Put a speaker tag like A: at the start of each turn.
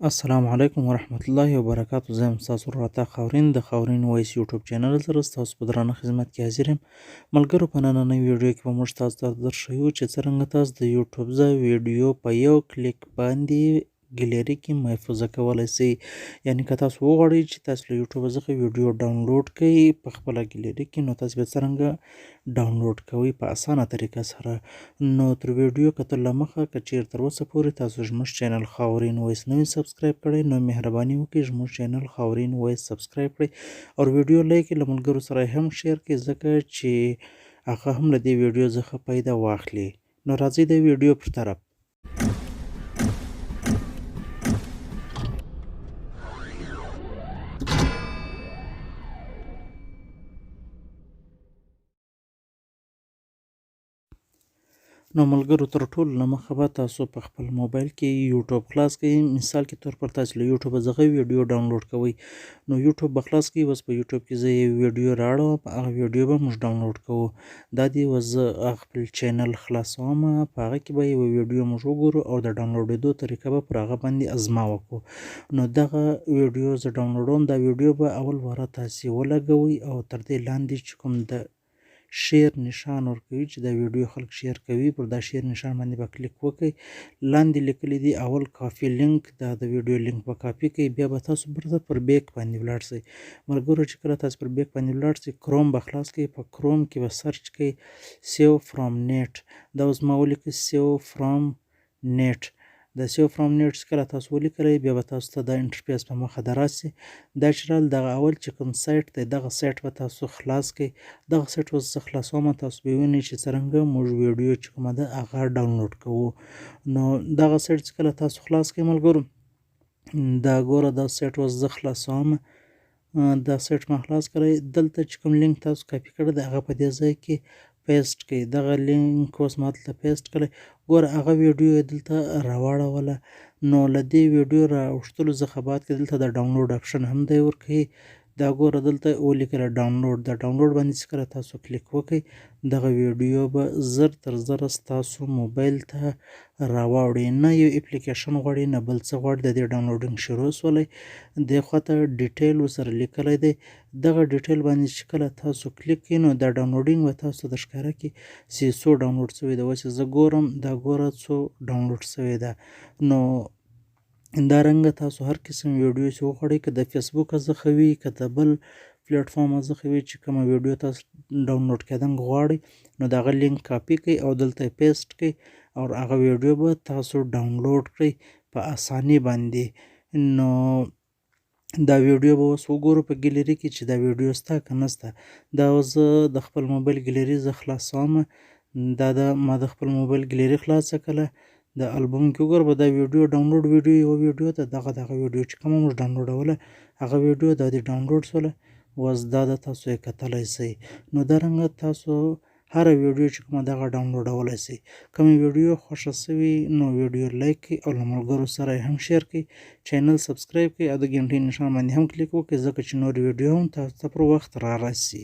A: السلام علیکم ورحمت الله وبرکاتو. زه یم ستاسو ورور راتګ خاورین د خاورین وایس یوټیوب چینل سره ستاسو په درانه خدمت کې حاضر یم. ملګرو، په نننۍ ویډیو کې به موږ تاسو ته درښیو چې څرنګه تاسو د یوټیوب ویډیو په یو کلیک باندې ګیلري کې محفوظه کولی سئ. یعنې که تاسو وغواړئ چې تاسو له یوټیوبه څخه ویډیو ډاونلوډ کړئ په خپله ګیلري کې، نو تاسو به څرنګه ډاونلوډ کوئ په اسانه طریقه سره. نو تر ویډیو کتلو له مخه که چیرې تر اوسه پورې تاسو زموږ چینل خاورین وایس نه وي سبسکرایب کړی، نو مهرباني وکړئ زموږ چینل خاورین وایس سبسکرایب کړئ او ویډیو لایک یې له ملګرو سره هم شیر کړئ، ځکه چې هغه هم له دې ویډیو څخه فایده واخلي. نو راځئ د ویډیو پر طرف. نو ملګرو، تر ټولو له مخه به تاسو په خپل موبایل کې یوټیوب خلاص کړئ. مثال کې طور پر تاسو له یوټیوبه څخه ویډیو ډاونلوډ کوئ، نو یوټیوب به خلاص کړئ. اوس په یوټیوب کې زه یو ویډیو راوړم، هغه ویډیو به موږ ډاونلوډ کوو. دا دی اوس زه خپل چینل خلاصوم، په هغه کې به یوه ویډیو موږ وګورو او د ډاونلوډېدو طریقه به پر هغه باندې ازما وکړو. نو دغه ویډیو زه ډاونلوډوم. دا ویډیو به اول واره تاسې ولګوئ او تر دې لاندې چې کوم د شیر نشان ورکوي چې دا ویډیو خلک شیر کوي، پر دا شیر نشان باندې به کلیک وکړئ. لاندې لیکلی دی اول کافي لینک، دا د ویډیو لینک به کاپي کړئ. بیا به تاسو بیرته پر بیک باندې ولاړ شئ. ملګرو، چې کله تاسو پر بیک باندې ولاړ شئ، کروم به خلاص کړئ. په کروم کې به سرچ کړئ سیو فرام نیټ. دا اوس ما ولیکئ سیو فرام نیټ. د سیو فرام نیټ چې کله تاسو ولیکلی، بیا به تاسو ته دا انټرفیس په مخه درراسي. دا چې رال دغه اول چې کوم سایټ دی، دغه سایټ به تاسو خلاص کړئ. دغه سایټ اوس زه خلاصوم، تاسو به وینئ چې څرنګه موږ ویډیو چې کومه ده هغه ډاونلوډ کوو. نو دغه سایټ چې کله تاسو خلاص کړئ ملګرو، دا ګوره دا سایټ اوس زه خلاصوم. دا سایټ ما خلاص کړی. دلته چې کوم لینک تاسو کاپي کړی دی، هغه په دې ځای کې پیسټ کړئ. دغه لینک اوس ما دلته پیسټ کړی. ګوره هغه ویډیو یې دلته راواړوله. نو له دې ویډیو راوښتلو څخه بعد کې دلته د ډاونلوډ اپشن هم دی ورکوي. دا ګوره دلته ولیکله ډاونلوډ. دا ډاونلوډ باندې چې کله تاسو کلیک وکړئ، دغه ویډیو به زر تر زره ستاسو موبایل ته راواوړي. نه یو اپلیکیشن غواړي، نه بل څه غواړي. د دې ډاونلوډینګ شروع سولی. دې خواته ډیټیل ورسره لیکلی دی. دغه ډیټیل باندې چې کله تاسو کلیک کړئ، نو دا ډاونلوډینګ به تاسو ته درښکاره کړي چې څو ډاونلوډ شوی ده. اوس یې زه ګورم، دا ګوره څو ډاونلوډ شوې ده. نو همدارنګه تاسو هر قسم ویډیو چې وغواړئ، که د فیسبوکه څخه وي، که د بل پلیټفارمه څخه وي چې کومه ویډیو تاسو ډاونلوډ کېدل غواړئ، نو د هغه لینک کاپي کړئ او دلته یې پیسټ کړئ او هغه ویډیو به تاسو ډاونلوډ کړئ په اسانۍ باندې. نو دا ویډیو به اوس وګورو په ګیلري کې چې دا ویډیو شته که نه شته. دا اوس زه د خپل موبایل ګیلري زه خلاصوم. دا ما د خپل موبایل ګیلري خلاصه کړله. د البوم کې وګوره به دا ویډیو ډاونلوډ ویډیو یوه ویډیو ده. دغه ویډیو چې کومه موږ ډاونلوډوله، هغه ویډیو دا دې ډاونلوډ شوله. اوس دا ده، تاسو یې کتلی شئ. نو دارنګه تاسو هره ویډیو چې کومه ده هغه ډاونلوډولی شئ. کومه ویډیو خوښه شوي، نو ویډیو لایک کړئ او له ملګرو سره یې هم شیر کړئ. چینل سبسکرایب کړئ او د ګنټۍ نښان باندې هم کلیک وکړئ، ځکه چې نور ویډیو هم تاسو ته پر وخت رارسي.